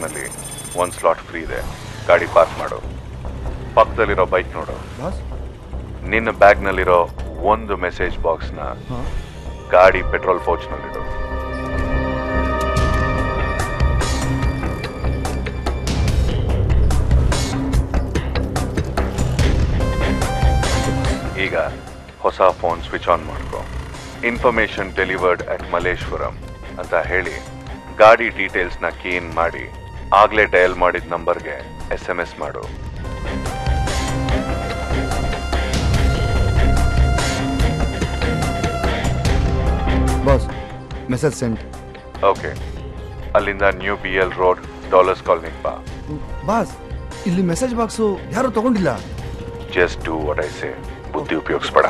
ನಲ್ಲಿ ಒಂದು slot free ಇದೆ, ಗಾಡಿ ಪಾರ್ಕ್ ಮಾಡು. ಪಕ್ಕದಲ್ಲಿರೋ ಬೈಕ್ ನೋಡು. ನಿನ್ನ ಬ್ಯಾಗ್ನಲ್ಲಿರೋ ಒಂದು ಮೆಸೇಜ್ ಬಾಕ್ಸ್ನ ಗಾಡಿ ಪೆಟ್ರೋಲ್ ಪೌಚ್ನಲ್ಲಿಡು. ಈಗ ಹೊಸ ಫೋನ್ ಸ್ವಿಚ್ ಆನ್ ಮಾಡ್ಕೊ. ಇನ್ಫಾರ್ಮೇಶನ್ ಡೆಲಿವರ್ಡ್ ಅಟ್ ಮಲ್ಲೇಶ್ವರಂ ಅಂತ ಹೇಳಿ ಗಾಡಿ ಡೀಟೇಲ್ಸ್ನ ಕೀನ್ ಮಾಡಿ ಆಗ್ಲೇ ಡಯಲ್ ಮಾಡಿದ ನಂಬರ್ಗೆ SMS ಮಾಡು. Boss, message send. ಓಕೆ, ಅಲ್ಲಿಂದ ನ್ಯೂ BL ರೋಡ್ ಡಾಲರ್ಸ್ ಕಾಲೋನಿ ಬಾ. ಬಾಸ್, ಇಲ್ಲಿ ಮೆಸೇಜ್ ಬಾಕ್ಸು ಯಾರು ತಗೊಂಡಿಲ್ಲ. Just do what I say. ಬುದ್ಧಿ ಉಪಯೋಗಿಸ್ಬೇಡ.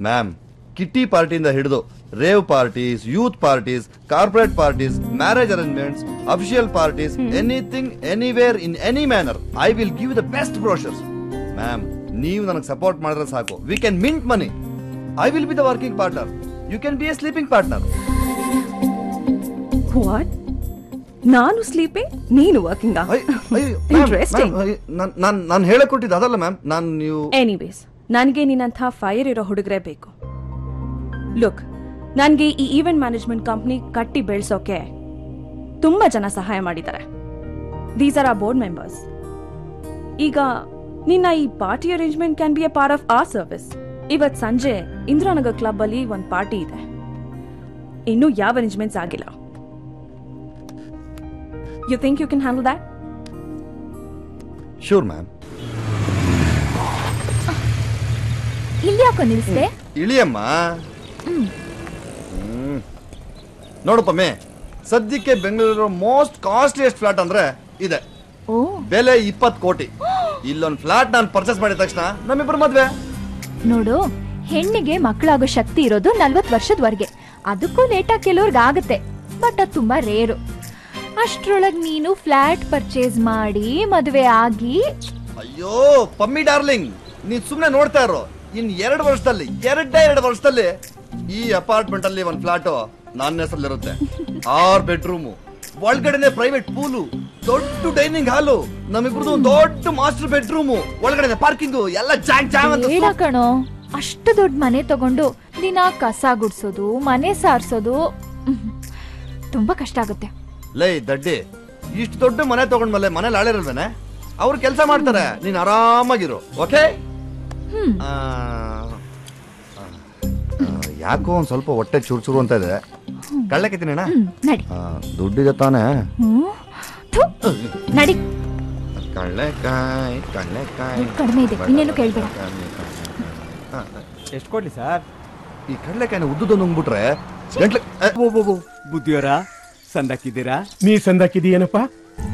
ಮ್ಯಾಮ್, ಕಿಟ್ಟಿ ಪಾರ್ಟಿಯಿಂದ ಹಿಡಿದು rave parties, youth parties, corporate parties, marriage arrangements, official parties, anything anywhere in any manner I will give the best brochures. Ma'am, ನೀವು ನನಗೆ support ಮಾಡಿದ್ರೆ ಸಾಕು. We can mint money. I will be the working partner. You can be A sleeping partner. What? ನಾನು sleeping, ನೀನು working? Interesting. ನಾನು ಹೇಳಕ್ ಕೊಟ್ಟಿದ್ದು ಅದಲ್ಲ ಮ್ಯಾಮ್. ನಾನು ನೀವು ಎನಿವೇಸ್, ನನಗೆ ನಿನ್ನಂಥ ಫೈರ್ ಇರೋ ಹುಡುಗರೇ ಬೇಕು. ಲುಕ್, ನನಗೆ ಈ ಈವೆಂಟ್ ಮ್ಯಾನೇಜ್ಮೆಂಟ್ ಕಂಪ್ನಿ ಕಟ್ಟಿ ಬೆಳೆಸೋಕೆ ತುಂಬಾ ಜನ ಸಹಾಯ ಮಾಡಿದ್ದಾರೆ. These are our board members. ಈಗ ನಿನ್ನ ಈ party arrangement can be a part of our service. ಇವತ್ ಸಂಜೆ ಇಂದಿರಾನಗರ್ ಕ್ಲಬ್ ಅಲ್ಲಿ ಒಂದು ಪಾರ್ಟಿ ಇದೆ. ಇನ್ನೂ ಯಾವ ಅರೇಂಜ್ಮೆಂಟ್ಸ್ ಆಗಿಲ್ಲ. You think you can handle that? Sure ma'am. ಇಲ್ಲಿ ಯಾಕೋ ನಿಲ್ಸಿದೆ? ಇಳಿಯಮ್ಮ. ನೋಡಪ್ಪ ಮೇ, ಸದ್ಯಕ್ಕೆ ಬೆಂಗಳೂರು ಮೋಸ್ಟ್ ಕಾಸ್ಟ್ಲಿಯಸ್ಟ್ ಫ್ಲಾಟ್ ಅಂದ್ರೆ ಇದೆ. ಬೆಲೆ 20 ಕೋಟಿ. ಇಲ್ಲೊಂದು ಫ್ಲಾಟ್ ನಾನು ಪರ್ಚೇಸ್ ಮಾಡಿದ ತಕ್ಷಣ ನಮ್ಮಿಬ್ಬರು ಮದ್ವೆ. ನೋಡು, ಹೆಣ್ಣಿಗೆ ಮಕ್ಕಳಾಗೋ ಶಕ್ತಿ ಇರೋದು 40 ವರ್ಷದವರೆಗೆ. ಅದಕ್ಕೂ ಲೇಟಾಗಿ ಕೆಲವ್ರಿಗೆ ಆಗುತ್ತೆ, ಬಟ್ ಅದು ತುಂಬಾ ರೇರು. ಅಷ್ಟ್ರೊಳಗ್ ನೀನು ಫ್ಲಾಟ್ ಪರ್ಚೇಸ್ ಮಾಡಿ ಮದುವೆ ಆಗಿ. ಅಯ್ಯೋ ಪಮ್ಮಿ ಡಾರ್ಲಿಂಗ್, ನೀನ್ ಸುಮ್ನೆ ನೋಡ್ತಾ ಇರೋ. ಇನ್ 2 ವರ್ಷದಲ್ಲಿ 2 ವರ್ಷದಲ್ಲಿ ಈ ಅಪಾರ್ಟ್ಮೆಂಟ್ ಅಲ್ಲಿ ಒಂದು ಫ್ಲಾಟ್ ನನ್ನ ಹೆಸರಲ್ಲಿರುತ್ತೆ. 6 ಬೆಡ್ರೂಮು, ಒಳಗಡೆನೆ ಪ್ರೈವೇಟ್ ಪೂಲು, ದೊಡ್ಡ ಡೈನಿಂಗ್ ಹಾಲು, ನಮ್ಮಿಬ್ರದ್ದು ಒಂದು ದೊಡ್ಡ ಮಾಸ್ಟರ್ ಬೆಡ್ರೂಮು, ಒಳಗಡೆ ಪಾರ್ಕಿಂಗು ಎಲ್ಲ ಜಾಮ್ ಅಂತ. ಬೇಡ ಕಣೋ, ಅಷ್ಟು ದೊಡ್ಡ ಮನೆ ತಗೊಂಡು ದಿನ ಕಸ ಗುಡ್ಸೋದು, ಮನೆ ಸಾರ್ಸೋದು ತುಂಬಾ ಕಷ್ಟ ಆಗುತ್ತೆ. ಲೈ ದಡ್ಡಿ, ಇಷ್ಟು ದೊಡ್ಡ ಮನೆ ತಗೊಂಡ್ಮೇಲೆ ಮನೇಲಿ ಆಳಿರಲ್ವೇನೆ? ಅವ್ರು ಕೆಲಸ ಮಾಡ್ತಾರೆ, ನೀನ್ ಆರಾಮಾಗಿರು. ಓಕೆ? ಯಾಕೋ ಒಂದ್ ಸ್ವಲ್ಪ ಹೊಟ್ಟೆ ಚೂರು ಅಂತ ಇದೆ. ಕಳ್ಳಕ್ಕೆ ತಿನ್ನೋಣ? ದುಡ್ಡಿದೆ ತಾನೆ? ನಡಿ. ಕಳ್ಳೆಕಾಯಿ ಕಡಿಮೆ ಇದೆ, ಇನ್ನೇನು ಕೇಳ್ಬೇಡ. ಎಷ್ಟು ಕೊಡ್ಲಿ ಸರ್? ಈ ಕಡ್ಲೆಕಾಯಿನ ಉದ್ದುದೊಂದು ನುಂಗ್ಬಿಟ್ರೆ ಬುದ್ಧಿಯವರ ಸಂದಾಕಿದ್ದೀರಾ? ನೀ ಸಂದಾಕಿದೀಯನಪ್ಪ?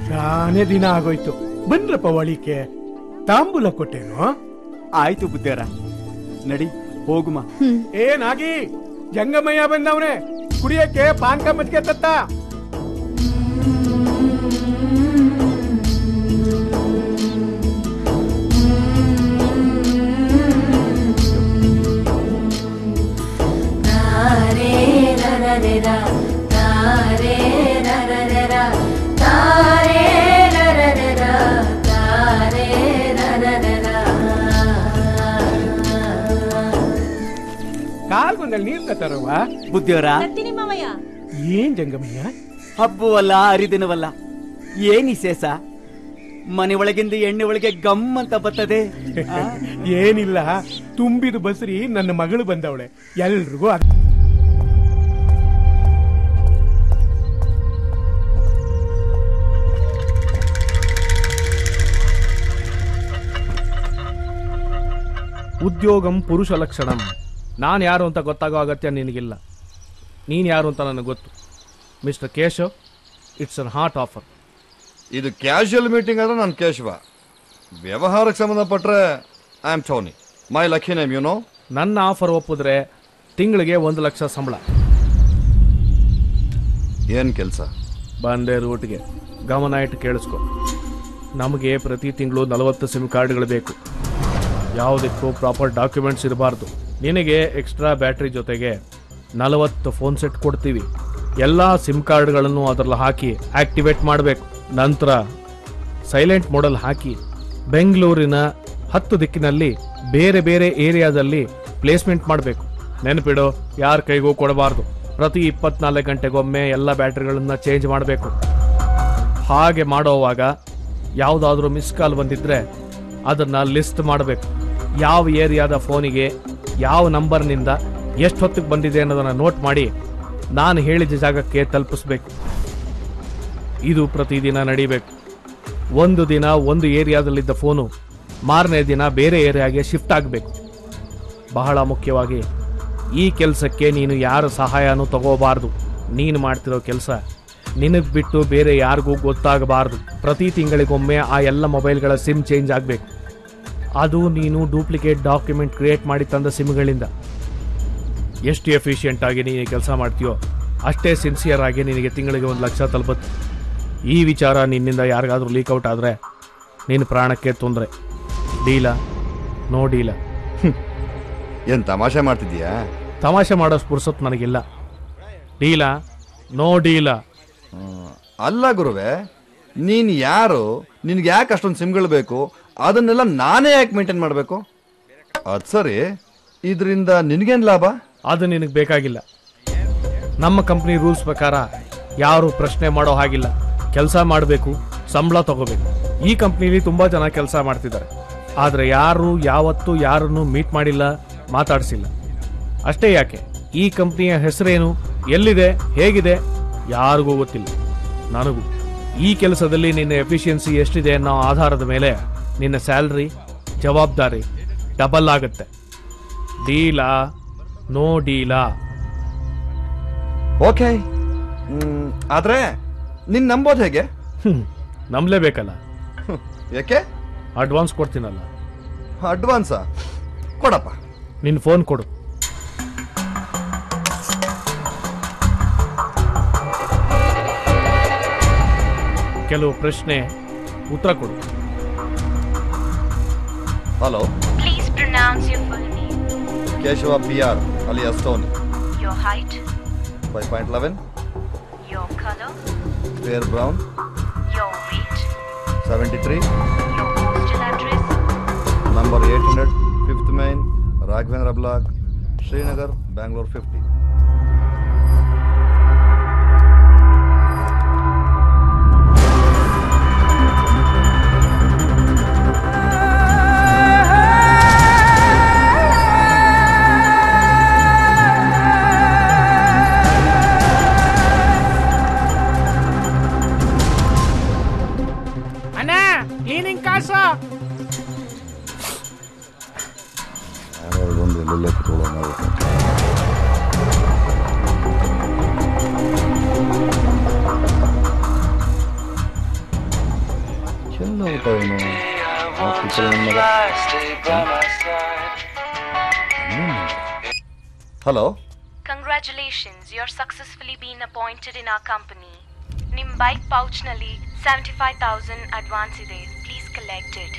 ಶಾನೆ ದಿನ ಆಗೋಯ್ತು. ಬಂದ್ರಪ್ಪ ಒಳಿಕೆ, ತಾಂಬೂಲ ಕೊಟ್ಟೇನು? ಆಯ್ತು ಬುದ್ಧಿಯವರ, ನಡಿ ಹೋಗುಮ. ಏನಾಗಿ ಜಂಗಮಯ್ಯ ಬಂದವನೇ, ಕುಡಿಯಕ್ಕೆ ಪಾನ್ಕ ಮಜ್ಜಿಗೆ ತತ್ತ. ಬಾಟ್ಲಲ್ಲಿ ನೀರ್ ತತ್ತಾರವ. ಬುದ್ಧಿಯವರ ಏನ್ ಜಂಗಮಯ್ಯ? ಹಬ್ಬವಲ್ಲ ಹರಿದಿನವಲ್ಲ, ಏನ್ ವಿಶೇಷ? ಮನೆ ಒಳಗಿಂದ ಎಣ್ಣೆ ಒಳಗೆ ಗಮ್ ಅಂತ ಬರ್ತದೆ. ಏನಿಲ್ಲ, ತುಂಬಿದ ಬಸ್ರಿ ನನ್ನ ಮಗಳು ಬಂದವಳೆ, ಎಲ್ರಿಗೂ ಉದ್ಯೋಗಂ ಪುರುಷ ಲಕ್ಷಣಂ. ನಾನು ಯಾರು ಅಂತ ಗೊತ್ತಾಗೋ ಅಗತ್ಯ ನಿನಗಿಲ್ಲ. ನೀನು ಯಾರು ಅಂತ ನನಗೆ ಗೊತ್ತು. Mister Keshav, it's an hot offer. ಇದು ಕ್ಯಾಶುಯಲ್ ಮೀಟಿಂಗ್ ಆದ್ರೆ ನಾನು ಕೇಶವ, ವ್ಯವಹಾರಕ್ಕೆ ಸಂಬಂಧಪಟ್ರೆ I am Tony. My lucky name you know. ನನ್ನ ಆಫರ್ ಒಪ್ಪಿದ್ರೆ ತಿಂಗಳಿಗೆ 1 ಲಕ್ಷ ಸಂಬಳ. ಏನ್ ಕೆಲಸ? ಬಂದೆ ರೂಟ್ಗೆ ಗಮನ ಇಟ್ಟು ಕೇಳಿಸ್ಕೊ. ನಮಗೆ ಪ್ರತಿ ತಿಂಗಳು 40 ಸಿಮ್ ಕಾರ್ಡ್ಗಳು ಬೇಕು. ಯಾವುದಕ್ಕೂ ಪ್ರಾಪರ್ ಡಾಕ್ಯುಮೆಂಟ್ಸ್ ಇರಬಾರ್ದು. ನಿನಗೆ ಎಕ್ಸ್ಟ್ರಾ ಬ್ಯಾಟ್ರಿ ಜೊತೆಗೆ 40 ಫೋನ್ ಸೆಟ್ ಕೊಡ್ತೀವಿ. ಎಲ್ಲ ಸಿಮ್ ಕಾರ್ಡ್ಗಳನ್ನು ಅದರಲ್ಲಿ ಹಾಕಿ ಆಕ್ಟಿವೇಟ್ ಮಾಡಬೇಕು. ನಂತರ ಸೈಲೆಂಟ್ ಮೋಡಲ್ ಹಾಕಿ ಬೆಂಗಳೂರಿನ 10 ದಿಕ್ಕಿನಲ್ಲಿ ಬೇರೆ ಬೇರೆ ಏರಿಯಾದಲ್ಲಿ ಪ್ಲೇಸ್ಮೆಂಟ್ ಮಾಡಬೇಕು. ನೆನಪಿಡು, ಯಾರ ಕೈಗೂ ಕೊಡಬಾರ್ದು. ಪ್ರತಿ 24 ಗಂಟೆಗೊಮ್ಮೆ ಎಲ್ಲ ಬ್ಯಾಟ್ರಿಗಳನ್ನ ಚೇಂಜ್ ಮಾಡಬೇಕು. ಹಾಗೆ ಮಾಡೋವಾಗ ಯಾವುದಾದ್ರೂ ಮಿಸ್ ಕಾಲ್ ಬಂದಿದ್ರೆ ಅದನ್ನ ಲಿಸ್ಟ್ ಮಾಡಬೇಕು. ಯಾವ ಏರಿಯಾದ ಫೋನಿಗೆ ಯಾವ ನಂಬರ್ನಿಂದ ಎಷ್ಟು ಹೊತ್ತಿಗೆ ಬಂದಿದೆ ಅನ್ನೋದನ್ನು ನೋಟ್ ಮಾಡಿ ನಾನು ಹೇಳಿದ ಜಾಗಕ್ಕೆ ತಲುಪಿಸ್ಬೇಕು. ಇದು ಪ್ರತಿದಿನ ನಡಿಬೇಕು. ಒಂದು ದಿನ ಒಂದು ಏರಿಯಾದಲ್ಲಿದ್ದ ಫೋನು ಮಾರನೇ ದಿನ ಬೇರೆ ಏರಿಯಾಗೆ ಶಿಫ್ಟ್ ಆಗಬೇಕು. ಬಹಳ ಮುಖ್ಯವಾಗಿ ಈ ಕೆಲಸಕ್ಕೆ ನೀನು ಯಾರ ಸಹಾಯನೂ ತಗೋಬಾರ್ದು. ನೀನು ಮಾಡ್ತಿರೋ ಕೆಲಸ ನಿನಗೆ ಬಿಟ್ಟು ಬೇರೆ ಯಾರಿಗೂ ಗೊತ್ತಾಗಬಾರ್ದು. ಪ್ರತಿ ತಿಂಗಳಿಗೊಮ್ಮೆ ಆ ಎಲ್ಲ ಮೊಬೈಲ್ಗಳ ಸಿಮ್ ಚೇಂಜ್ ಆಗಬೇಕು. ಅದು ನೀನು ಡೂಪ್ಲಿಕೇಟ್ ಡಾಕ್ಯುಮೆಂಟ್ ಕ್ರಿಯೇಟ್ ಮಾಡಿ ತಂದ ಸಿಮ್ಗಳಿಂದ. ಎಷ್ಟು ಎಫಿಷಿಯೆಂಟ್ ಆಗಿ ನೀನು ಕೆಲಸ ಮಾಡ್ತೀಯೋ ಅಷ್ಟೇ ಸಿನ್ಸಿಯರ್ ಆಗಿ ನಿನಗೆ ತಿಂಗಳಿಗೆ 1 ಲಕ್ಷ ತಲುಪುತ್ತೆ. ಈ ವಿಚಾರ ನಿನ್ನಿಂದ ಯಾರಿಗಾದ್ರೂ ಲೀಕ್ಔಟ್ ಆದರೆ ನಿನ್ನ ಪ್ರಾಣಕ್ಕೆ ತೊಂದರೆ. ಡೀಲ ನೋ ಡೀಲ. ಏನ್ ತಮಾಷೆ ಮಾಡ್ತಿದ್ಯಾ? ತಮಾಷೆ ಮಾಡೋ ಪುರ್ಸೊತ್ತು ನನಗಿಲ್ಲ. ಡೀಲ ನೋ ಡೀಲ. ಅಲ್ಲ ಗುರುವೆ, ನೀನ್ ಯಾರು? ನಿನ್ಗೆ ಯಾಕೆ ಅಷ್ಟೊಂದು ಸಿಮ್ಗಳು ಬೇಕು? ಅದನ್ನೆಲ್ಲ ನಾನೇ ಯಾಕೆ ಮೇಂಟೈನ್ ಮಾಡಬೇಕು? ಅದು ಸರಿ, ಇದರಿಂದ ನಿನಗೇನು ಲಾಭ? ಅದು ನಿನಗೆ ಬೇಕಾಗಿಲ್ಲ. ನಮ್ಮ ಕಂಪ್ನಿ ರೂಲ್ಸ್ ಪ್ರಕಾರ ಯಾರು ಪ್ರಶ್ನೆ ಮಾಡೋ ಹಾಗಿಲ್ಲ. ಕೆಲಸ ಮಾಡಬೇಕು, ಸಂಬಳ ತಗೋಬೇಕು. ಈ ಕಂಪ್ನಿಲಿ ತುಂಬ ಜನ ಕೆಲಸ ಮಾಡ್ತಿದ್ದಾರೆ, ಆದರೆ ಯಾರು ಯಾವತ್ತೂ ಯಾರನ್ನು ಮೀಟ್ ಮಾಡಿಲ್ಲ, ಮಾತಾಡಿಸಿಲ್ಲ. ಅಷ್ಟೇ ಯಾಕೆ, ಈ ಕಂಪ್ನಿಯ ಹೆಸರೇನು, ಎಲ್ಲಿದೆ, ಹೇಗಿದೆ ಯಾರಿಗೂ ಗೊತ್ತಿಲ್ಲ. ನನಗೂ. ಈ ಕೆಲಸದಲ್ಲಿ ನಿನ್ನ ಎಫಿಷಿಯನ್ಸಿ ಎಷ್ಟಿದೆ ಅನ್ನೋ ಆಧಾರದ ಮೇಲೆ ನಿನ್ನ ಸ್ಯಾಲ್ರಿ, ಜವಾಬ್ದಾರಿ ಡಬಲ್ ಆಗುತ್ತೆ. ಡೀಲಾ ನೋ ಡೀಲಾ? ಓಕೆ, ಆದ್ರೆ ನಿನ್ ನಂಬೋದು ಹೇಗೆ? ನಂಬಲೇಬೇಕಲ್ಲ. ಯಾಕೆ? ಅಡ್ವಾನ್ಸ್ ಕೊಡ್ತೀನಲ್ಲ. ಅಡ್ವಾನ್ಸಾ? ಕೊಡಪ್ಪ. ನಿನ್ನ ಫೋನ್ ಕೊಡು. ಕೆಲವು ಪ್ರಶ್ನೆ ಉತ್ತರ ಕೊಡು. Hello. Please pronounce your full name. Keshava PR alias Tony. Your height. 5.11. Your color. Fair brown. Your weight. 73. Your postal address. Number 800, 5th Main, Raghavendra Block, Srinagar, Bangalore 50. Cleaning ಕಾಸು. Hello. Congratulations, you're successfully been appointed in our company. ನಿಮ್ bike ಪೌಚ್ನಲ್ಲಿ 75,000 advance ಇದೆ. Please collect it.